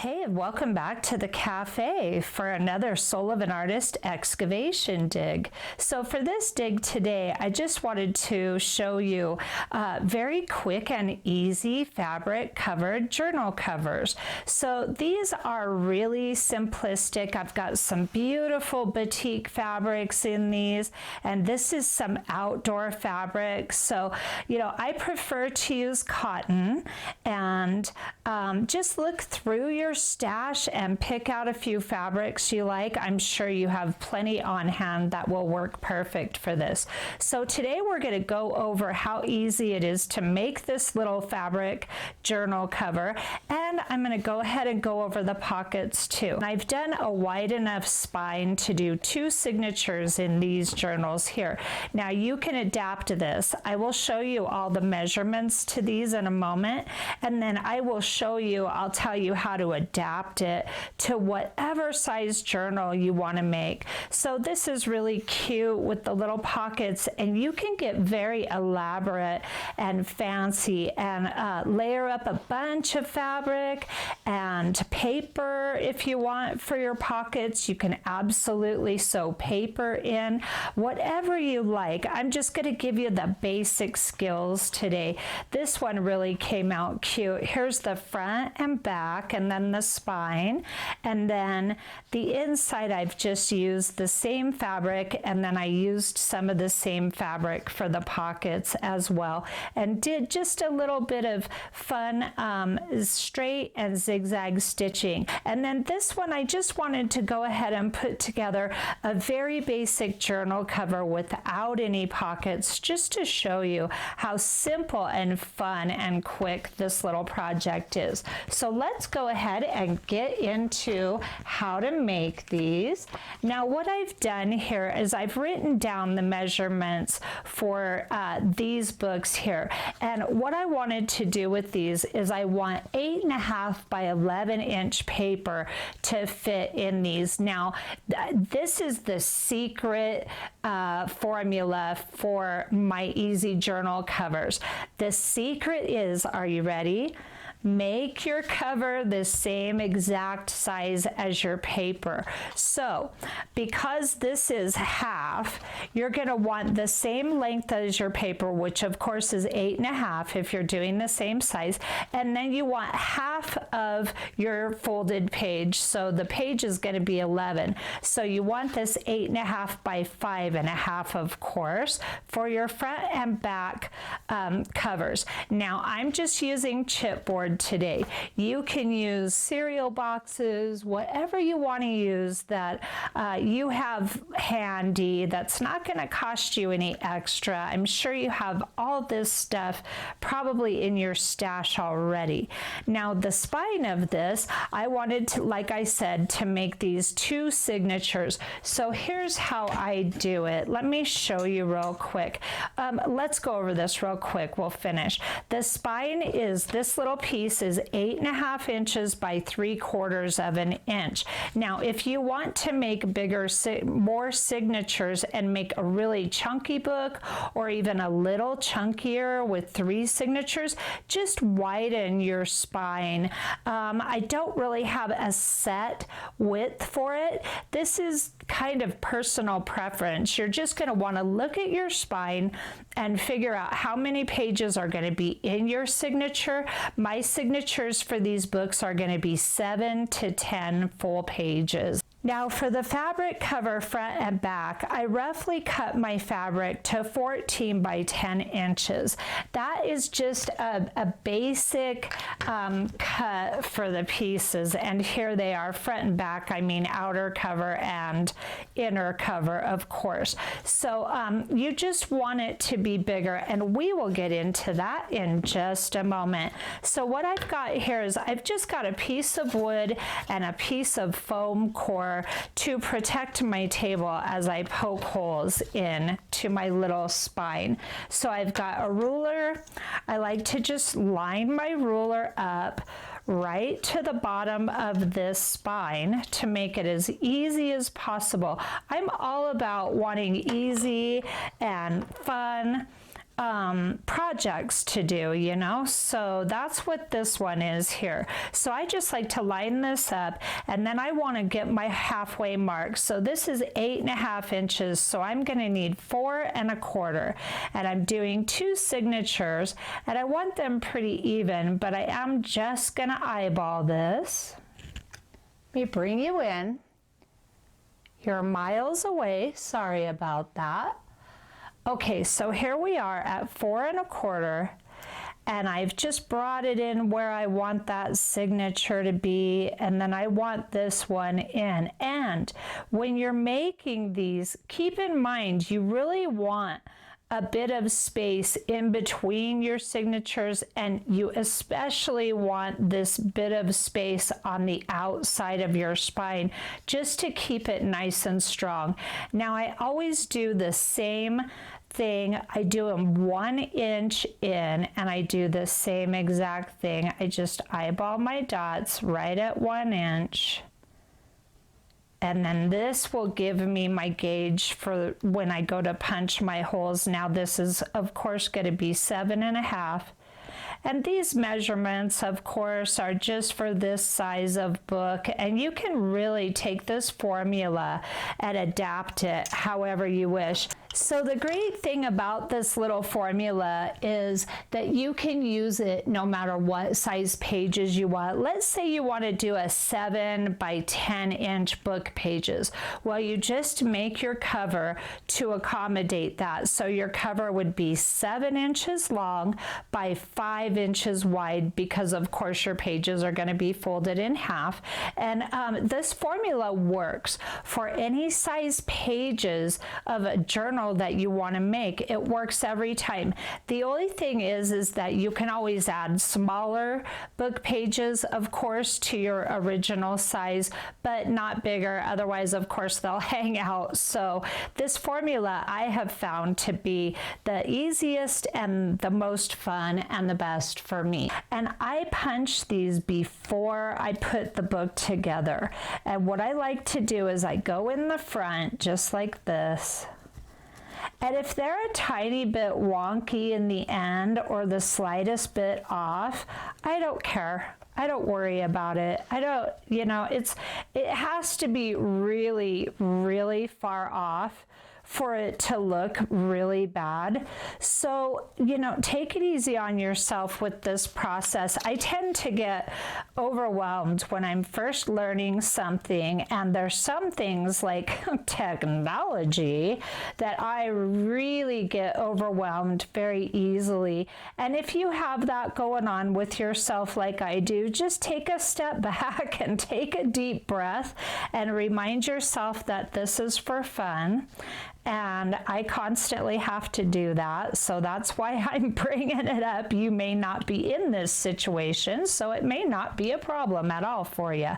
Hey, welcome back to the cafe for another Soul of an Artist excavation dig. So for this dig today, I just wanted to show you very quick and easy fabric covered journal covers. So these are really simplistic. I've got some beautiful batik fabrics in these, and this is some outdoor fabric. So, you know, I prefer to use cotton, and just look through your stash and pick out a few fabrics you like. I'm sure you have plenty on hand that will work perfect for this. So today we're going to go over how easy it is to make this little fabric journal cover, and I'm going to go ahead and go over the pockets too. I've done a wide enough spine to do 2 signatures in these journals here. Now you can adapt to this. I will show you all the measurements to these in a moment, and then I will show you, I'll tell you how to adapt it to whatever size journal you want to make. So this is really cute with the little pockets, and you can get very elaborate and fancy and layer up a bunch of fabric and paper if you want for your pockets. You can absolutely sew paper in, whatever you like. I'm just going to give you the basic skills today. This one really came out cute. Here's the front and back, and then the spine, and then the inside I've just used the same fabric, and then I used some of the same fabric for the pockets as well, and did just a little bit of fun straight and zigzag stitching. And then this one I just wanted to go ahead and put together a very basic journal cover without any pockets, just to show you how simple and fun and quick this little project is. So let's go ahead and get into how to make these. Now what I've done here is I've written down the measurements for these books here, and what I wanted to do with these is I want 8.5 by 11 inch paper to fit in these. Now this is the secret formula for my easy journal covers. The secret is, are you ready? Make your cover the same exact size as your paper. So because this is half, you're going to want the same length as your paper, which of course is 8.5 if you're doing the same size, and then you want half of your folded page. So the page is going to be 11. So you want this 8.5 by 5.5, of course, for your front and back covers. Now I'm just using chipboard today. You can use cereal boxes, whatever you want to use that you have handy that's not going to cost you any extra. I'm sure you have all this stuff probably in your stash already. Now the spine of this, I wanted to, like I said, to make these 2 signatures. So here's how I do it. Let me show you real quick. Let's go over this real quick. We'll finish. The spine is, this little piece is 8.5 inches by 3/4 of an inch. Now if you want to make bigger, more signatures and make a really chunky book, or even a little chunkier with 3 signatures, just widen your spine. I don't really have a set width for it. This is kind of personal preference. You're just going to want to look at your spine and figure out how many pages are going to be in your signature. My signatures for these books are going to be 7 to 10 full pages. Now for the fabric cover front and back, I roughly cut my fabric to 14 by 10 inches. That is just a basic cut for the pieces, and here they are, front and back. I mean outer cover and inner cover, of course. So you just want it to be bigger, and we will get into that in just a moment. So what I've got here is I've just got a piece of wood and a piece of foam core to protect my table as I poke holes in to my little spine. So I've got a ruler. I like to just line my ruler up right to the bottom of this spine to make it as easy as possible. I'm all about wanting easy and fun projects to do, you know, so that's what this one is here. So I just like to line this up, and then I want to get my halfway mark. So this is 8.5 inches, so I'm going to need 4 1/4, and I'm doing 2 signatures, and I want them pretty even, but I am just going to eyeball this. Let me bring you in. You're miles away, sorry about that. Okay, so here we are at 4 1/4, and I've just brought it in where I want that signature to be, and then I want this one in. And when you're making these, keep in mind you really want a bit of space in between your signatures, and you especially want this bit of space on the outside of your spine just to keep it nice and strong. Now I always do the same thing. I do them 1 inch in, and I do the same exact thing. I just eyeball my dots right at 1 inch. And then this will give me my gauge for when I go to punch my holes. Now this is of course going to be 7.5. And these measurements, of course, are just for this size of book, and you can really take this formula and adapt it however you wish. So the great thing about this little formula is that you can use it no matter what size pages you want. Let's say you want to do a 7 by 10 inch book pages. Well, you just make your cover to accommodate that. So your cover would be 7 inches long by 5 inches wide, because of course your pages are going to be folded in half. And this formula works for any size pages of a journal that you want to make. It works every time. The only thing is that you can always add smaller book pages, of course, to your original size, but not bigger. Otherwise, of course, they'll hang out. So this formula I have found to be the easiest and the most fun and the best for me. And I punch these before I put the book together. And what I like to do is I go in the front just like this. And if they're a tiny bit wonky in the end or the slightest bit off, I don't care. I don't worry about it. I don't, you know, it has to be really, really far off for it to look really bad. So, you know, take it easy on yourself with this process. I tend to get overwhelmed when I'm first learning something, and there's some things like technology that I really get overwhelmed very easily. And if you have that going on with yourself like I do, just take a step back and take a deep breath and remind yourself that this is for fun. And I constantly have to do that. So that's why I'm bringing it up. You may not be in this situation, so it may not be a problem at all for you.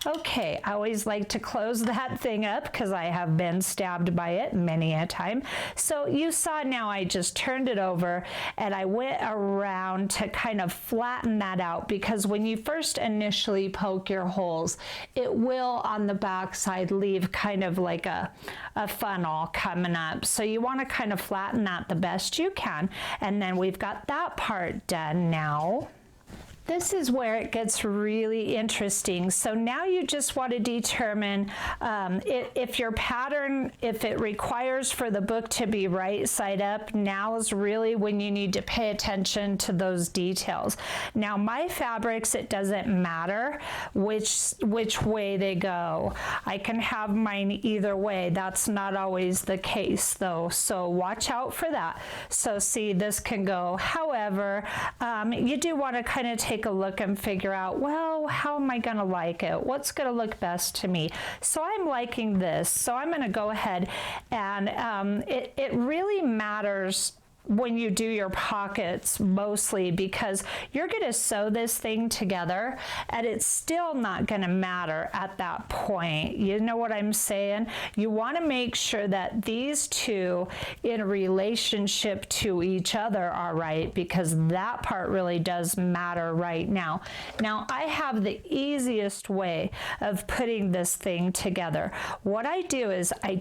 Okay, I always like to close that thing up because I have been stabbed by it many a time. So you saw now I just turned it over and I went around to kind of flatten that out, because when you first initially poke your holes, it will on the back side leave kind of like a funnel coming up. So you want to kind of flatten that the best you can. And then we've got that part done now. This is where it gets really interesting. So now you just want to determine if your pattern, if it requires for the book to be right side up, now is really when you need to pay attention to those details. Now my fabrics, it doesn't matter which way they go. I can have mine either way. That's not always the case though. So watch out for that. So see, this can go however. You do want to kind of take a look and figure out, well, how am I going to like it? What's going to look best to me? So I'm liking this. So I'm going to go ahead and it really matters when you do your pockets mostly, because you're going to sew this thing together and it's still not going to matter at that point. You know what I'm saying? You want to make sure that these two in relationship to each other are right, because that part really does matter right now. Now I have the easiest way of putting this thing together. What I do is I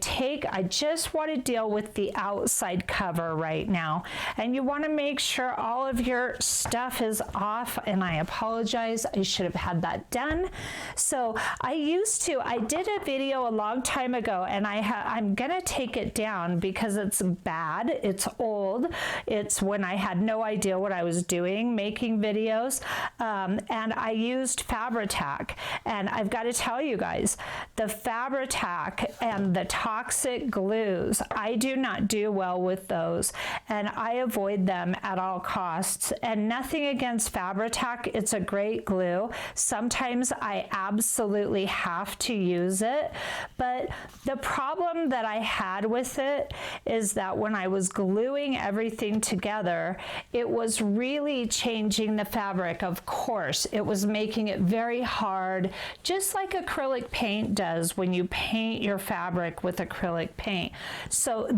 just want to deal with the outside cover right now. now, and you want to make sure all of your stuff is off, and I apologize, I should have had that done. So I did a video a long time ago, and I'm gonna take it down because it's bad, it's old, it's when I had no idea what I was doing making videos, and I used Fabri-Tac, and I've got to tell you guys, the Fabri-Tac and the toxic glues, I do not do well with those, and I avoid them at all costs. And nothing against Fabri-Tac, it's a great glue. Sometimes I absolutely have to use it, but the problem that I had with it is that when I was gluing everything together, it was really changing the fabric. Of course, it was making it very hard, just like acrylic paint does when you paint your fabric with acrylic paint. So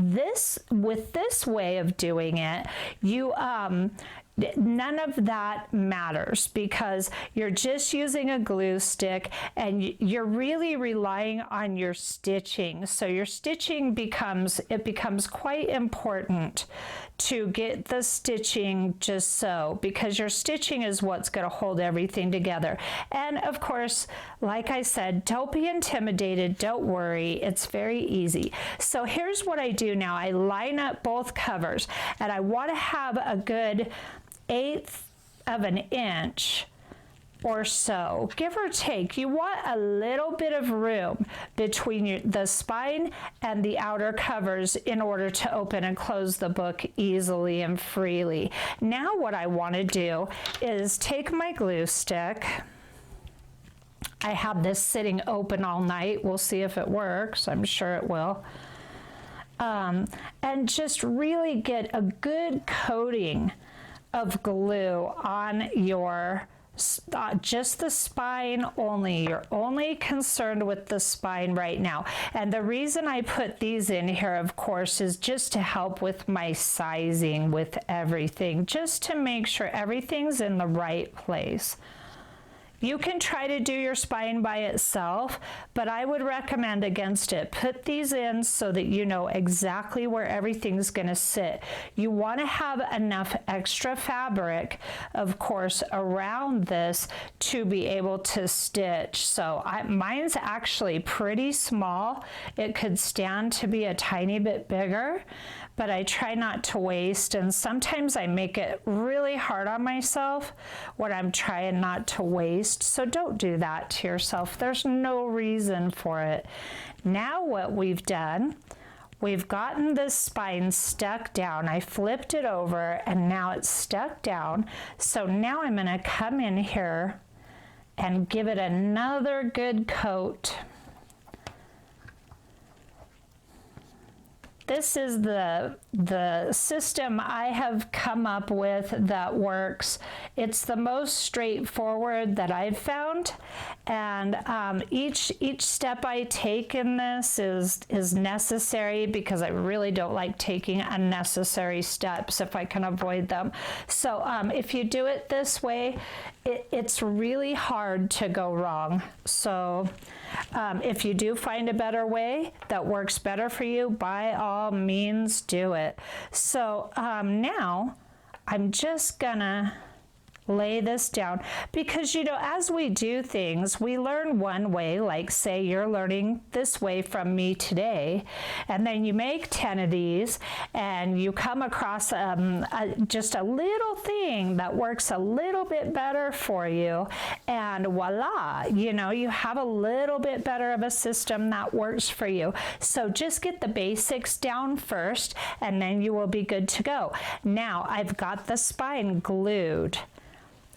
with this way of doing it, none of that matters because you're just using a glue stick and you're really relying on your stitching. So your stitching becomes quite important to get the stitching just so, because your stitching is what's going to hold everything together. And of course, like I said, don't be intimidated, don't worry, it's very easy. So here's what I do now. I line up both covers, and I want to have a good 1/8 of an inch or so, give or take. You want a little bit of room between the spine and the outer covers in order to open and close the book easily and freely. Now what I want to do is take my glue stick. I have this sitting open all night. We'll see if it works. I'm sure it will. And just really get a good coating of glue on your just the spine only. You're only concerned with the spine right now. And the reason I put these in here, of course, is just to help with my sizing with everything, just to make sure everything's in the right place. You can try to do your spine by itself, but I would recommend against it. Put these in so that you know exactly where everything's going to sit. You want to have enough extra fabric, of course, around this to be able to stitch. So mine's actually pretty small. It could stand to be a tiny bit bigger, but I try not to waste, and sometimes I make it really hard on myself when I'm trying not to waste. So don't do that to yourself. There's no reason for it. Now what we've done, we've gotten this spine stuck down. I flipped it over and now it's stuck down. So now I'm going to come in here and give it another good coat. This is the system I have come up with that works. It's the most straightforward that I've found, and each step I take in this is necessary because I really don't like taking unnecessary steps if I can avoid them. So if you do it this way, it's really hard to go wrong. So if you do find a better way that works better for you, by all means do it. So now I'm just gonna lay this down because, you know, as we do things, we learn one way, like say you're learning this way from me today, and then you make 10 of these and you come across just a little thing that works a little bit better for you, and voila, you know, you have a little bit better of a system that works for you. So just get the basics down first and then you will be good to go. Now I've got the spine glued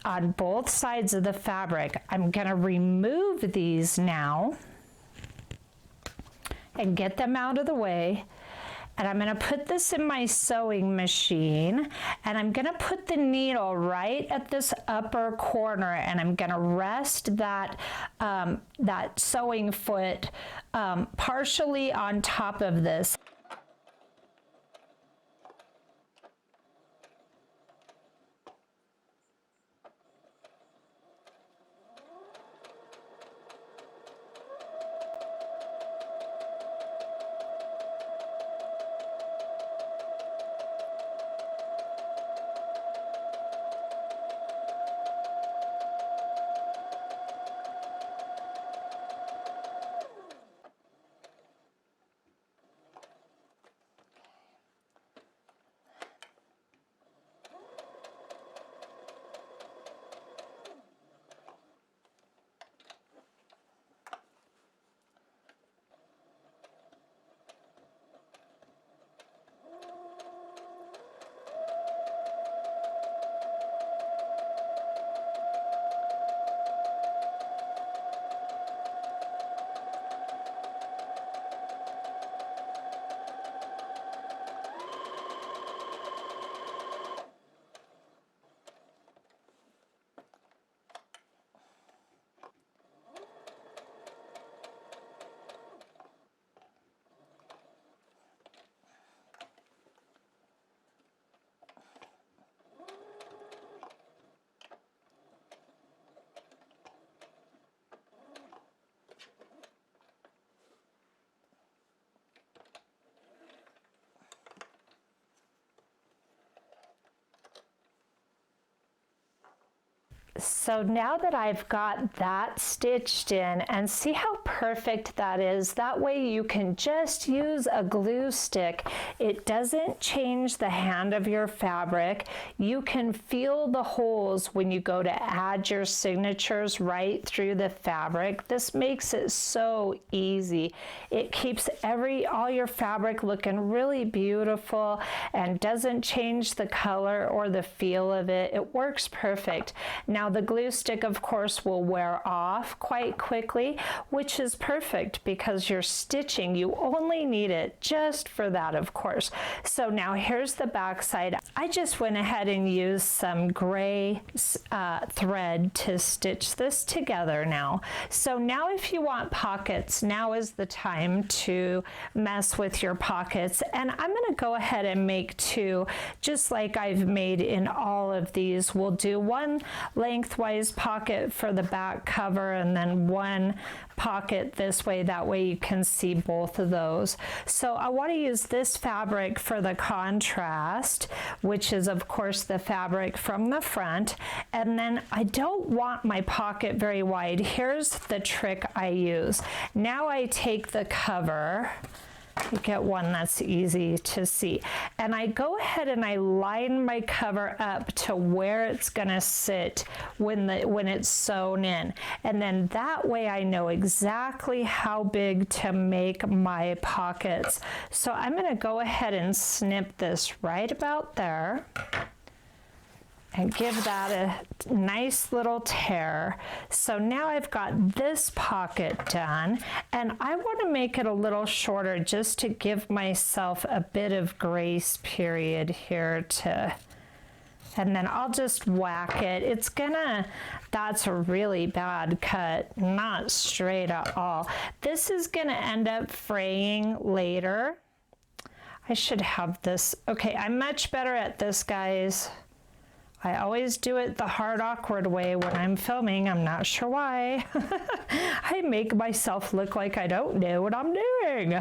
on both sides of the fabric. I'm going to remove these now and get them out of the way. And I'm going to put this in my sewing machine, and I'm going to put the needle right at this upper corner, and I'm going to rest that that sewing foot partially on top of this. So now that I've got that stitched in, and see how perfect that is, that way you can just use a glue stick. It doesn't change the hand of your fabric. You can feel the holes when you go to add your signatures right through the fabric. This makes it so easy. It keeps all your fabric looking really beautiful and doesn't change the color or the feel of it. It works perfect. Now the glue stick, of course, will wear off quite quickly, which is perfect because you're stitching. You only need it just for that, of course. So now here's the back side. I just went ahead and used some gray thread to stitch this together now. So now if you want pockets, now is the time to mess with your pockets. And I'm going to go ahead and make two, just like I've made in all of these. We'll do one lengthwise pocket for the back cover and then one pocket this way. That way you can see both of those. So I want to use this fabric for the contrast, which is of course the fabric from the front. And then I don't want my pocket very wide. Here's the trick I use. Now I take the cover, you get one that's easy to see, and I go ahead and I line my cover up to where it's gonna sit when it's sewn in, and then that way I know exactly how big to make my pockets. So I'm gonna go ahead and snip this right about there and give that a nice little tear. So now I've got this pocket done, and I want to make it a little shorter just to give myself a bit of grace period here and then I'll just whack it. That's a really bad cut, not straight at all. This is gonna end up fraying later. I should have this. Okay, I'm much better at this, guys. I always do it the hard, awkward way when I'm filming. I'm not sure why. I make myself look like I don't know what I'm doing.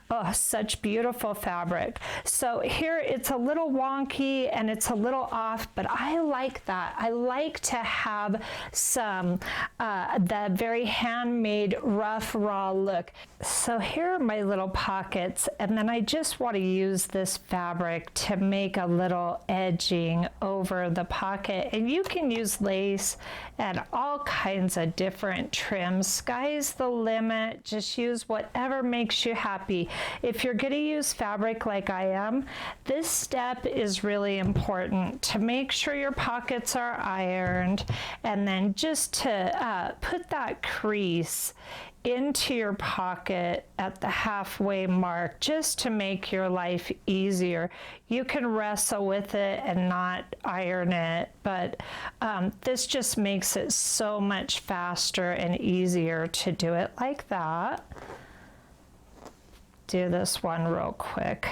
Oh, such beautiful fabric. So here it's a little wonky and it's a little off, but I like that. I like to have some, the very handmade, rough, raw look. So here are my little pockets, and then I just want to use this fabric to make a little edging over the pocket, and you can use lace and all kinds of different trims. Sky's the limit. Just use whatever makes you happy. If you're going to use fabric like I am, this step is really important to make sure your pockets are ironed, and then just to put that crease into your pocket at the halfway mark just to make your life easier. You can wrestle with it and not iron it, but this just makes it so much faster and easier to do it like that. Do this one real quick.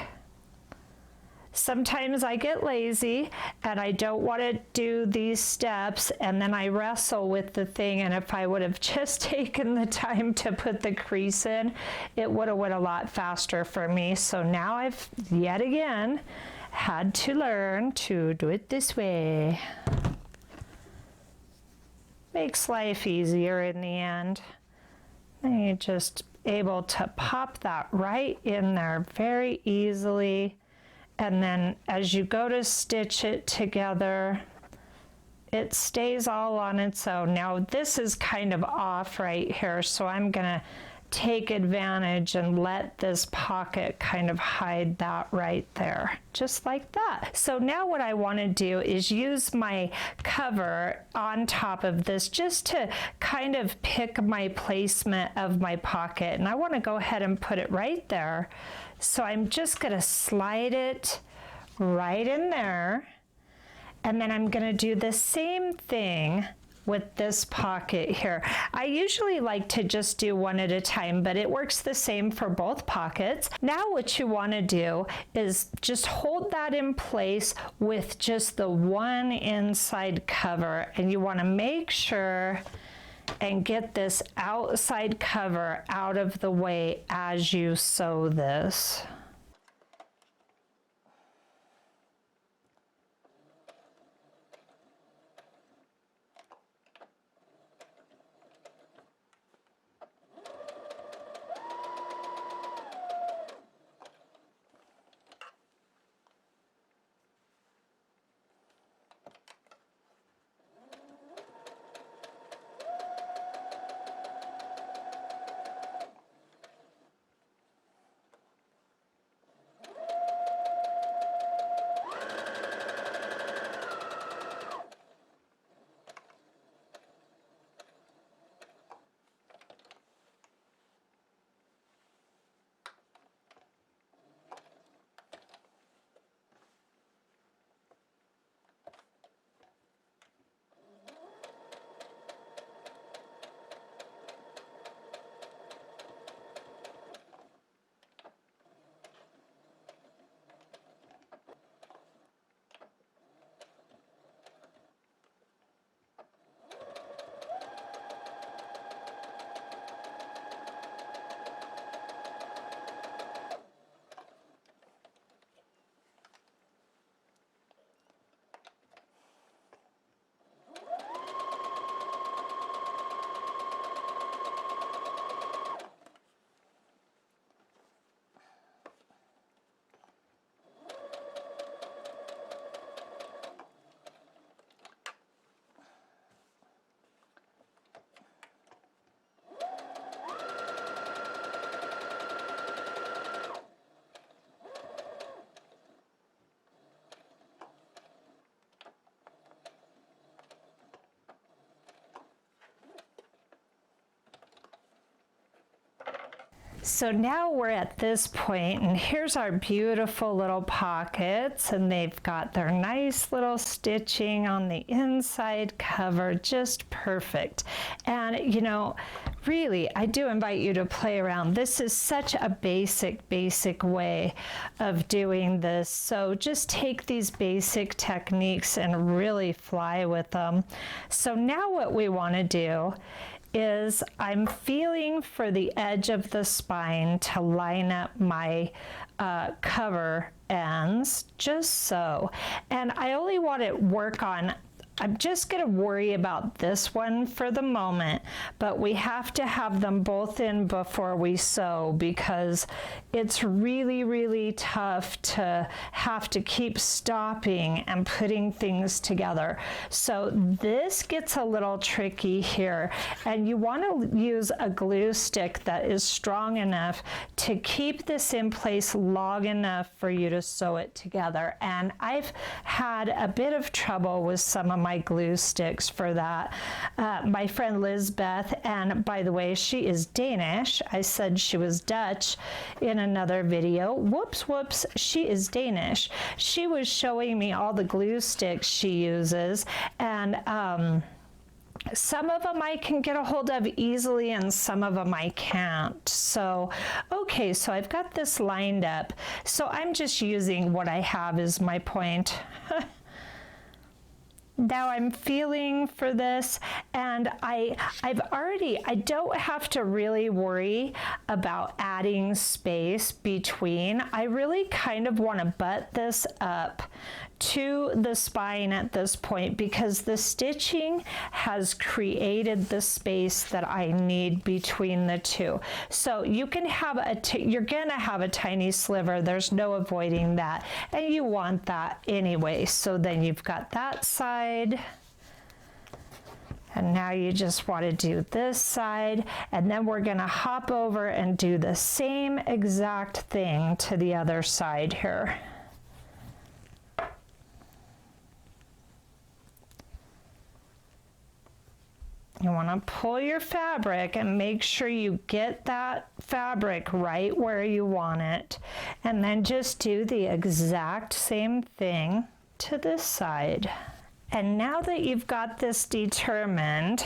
Sometimes I get lazy and I don't want to do these steps, and then I wrestle with the thing, and if I would have just taken the time to put the crease in, it would have went a lot faster for me. So now I've yet again had to learn to do it this way. Makes life easier in the end. And you're just able to pop that right in there very easily. And then as you go to stitch it together, it stays all on its own. Now this is kind of off right here, so I'm gonna take advantage and let this pocket kind of hide that right there, just like that. So now what I want to do is use my cover on top of this just to kind of pick my placement of my pocket, and I want to go ahead and put it right there. So I'm just going to slide it right in there, and then I'm going to do the same thing with this pocket here. I usually like to just do one at a time, but it works the same for both pockets. Now what you want to do is just hold that in place with just the one inside cover, and you want to make sure and get this outside cover out of the way as you sew this. So now we're at this point, and here's our beautiful little pockets, and they've got their nice little stitching on the inside cover, just perfect. And you know, really, I do invite you to play around. This is such a basic way of doing this. So just take these basic techniques and really fly with them. So now what we want to do is I'm feeling for the edge of the spine to line up my cover ends, just so. And I only want to work on, I'm just going to worry about this one for the moment, but we have to have them both in before we sew, because it's really tough to have to keep stopping and putting things together. So this gets a little tricky here, and you want to use a glue stick that is strong enough to keep this in place long enough for you to sew it together. And I've had a bit of trouble with some of my glue sticks for that. My friend Lizbeth, and by the way, she is Danish. I said she was Dutch in another video. Whoops, she is Danish. She was showing me all the glue sticks she uses, and some of them I can get a hold of easily and some of them I can't. So, okay, so I've got this lined up. So I'm just using what I have as my point. Now I'm feeling for this, and I don't have to really worry about adding space between. I really kind of want to butt this up to the spine at this point, because the stitching has created the space that I need between the two. So you can have you're gonna have a tiny sliver, there's no avoiding that, and you want that anyway. So then you've got that side, and now you just want to do this side, and then we're gonna hop over and do the same exact thing to the other side here. You want to pull your fabric and make sure you get that fabric right where you want it. And then just do the exact same thing to this side. And now that you've got this determined,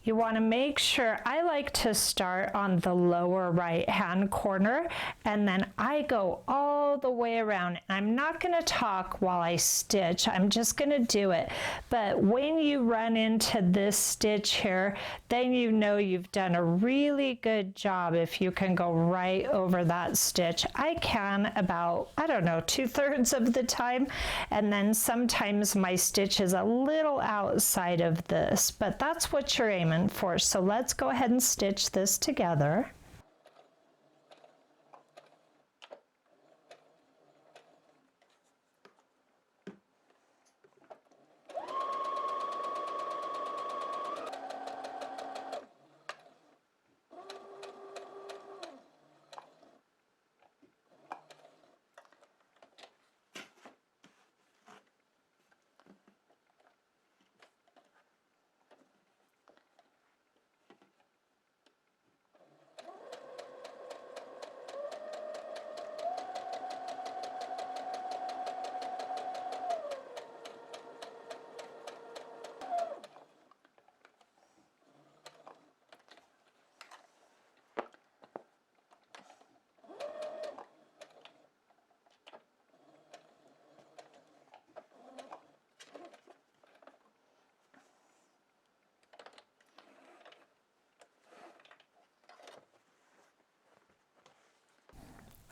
you want to make sure, I like to start on the lower right hand corner, and then I go all the way around. I'm not going to talk while I stitch, I'm just going to do it. But when you run into this stitch here, then you know you've done a really good job if you can go right over that stitch. I can about, I don't know, 2/3 of the time, and then sometimes my stitch is a little outside of this, but that's what you're aiming for. So let's go ahead and stitch this together.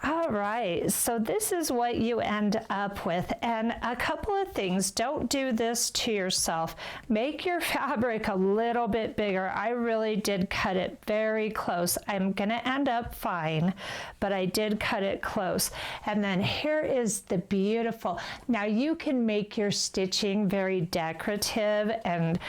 All right, so this is what you end up with. And a couple of things, don't do this to yourself. Make your fabric a little bit bigger. I really did cut it very close. I'm gonna end up fine, but I did cut it close. And then here is the beautiful, now you can make your stitching very decorative and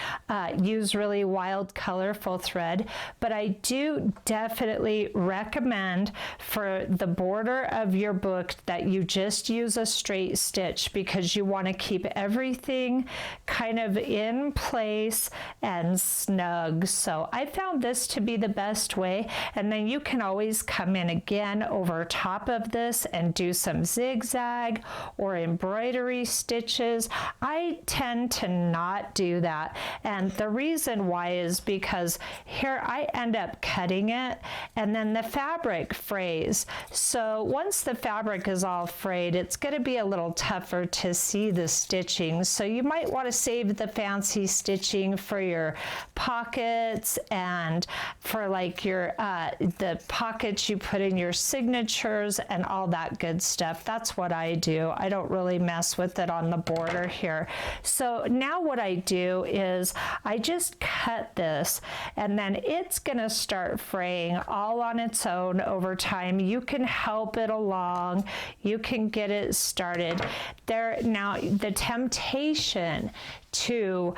use really wild, colorful thread, but I do definitely recommend for the border of your book that you just use a straight stitch, because you want to keep everything kind of in place and snug. So I found this to be the best way. And then you can always come in again over top of this and do some zigzag or embroidery stitches. I tend to not do that. And the reason why is because here I end up cutting it and then the fabric frays. So once the fabric is all frayed, it's going to be a little tougher to see the stitching. So you might want to save the fancy stitching for your pockets and for like your the pockets you put in your signatures and all that good stuff. That's what I do. I don't really mess with it on the border here. So now what I do is I just cut this, and then it's going to start fraying all on its own over time. You can help it along. You can get it started. Now, the temptation to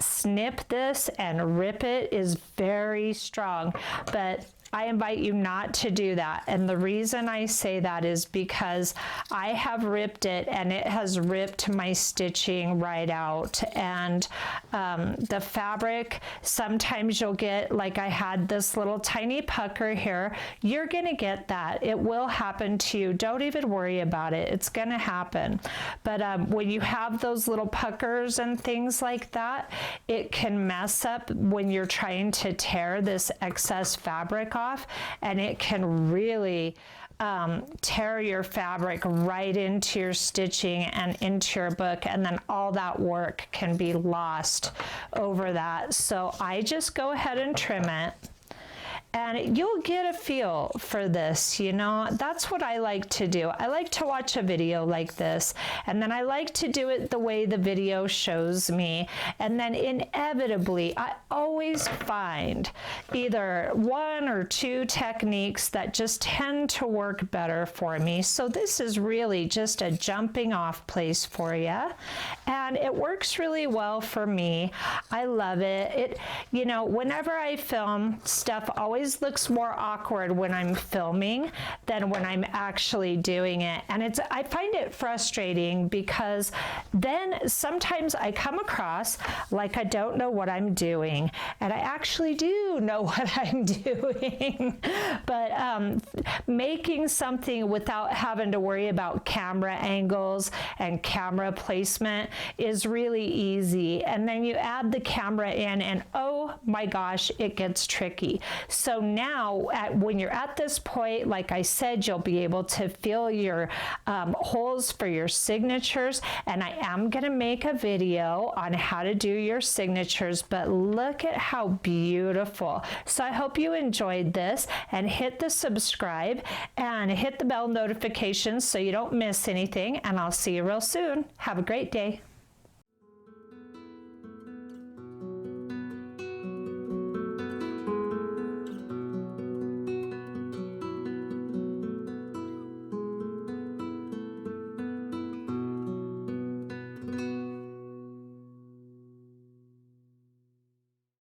snip this and rip it is very strong, but I invite you not to do that. And the reason I say that is because I have ripped it and it has ripped my stitching right out. And the fabric, sometimes you'll get, like I had this little tiny pucker here. You're gonna get that. It will happen to you. Don't even worry about it. It's gonna happen. But when you have those little puckers and things like that, it can mess up when you're trying to tear this excess fabric off, and it can really tear your fabric right into your stitching and into your book, and then all that work can be lost over that. So I just go ahead and trim it. And you'll get a feel for this, you know. That's what I like to do. I like to watch a video like this, and then I like to do it the way the video shows me. And then inevitably, I always find either one or two techniques that just tend to work better for me. So this is really just a jumping off place for you. And it works really well for me. I love it. You know, whenever I film, stuff always looks more awkward when I'm filming than when I'm actually doing it. And I find it frustrating because then sometimes I come across like I don't know what I'm doing, and I actually do know what I'm doing. But making something without having to worry about camera angles and camera placement is really easy. And then you add the camera in and oh my gosh, it gets tricky. So now when you're at this point, like I said, you'll be able to feel your holes for your signatures. And I am going to make a video on how to do your signatures, but look at how beautiful. So I hope you enjoyed this, and hit the subscribe and hit the bell notifications so you don't miss anything. And I'll see you real soon. Have a great day.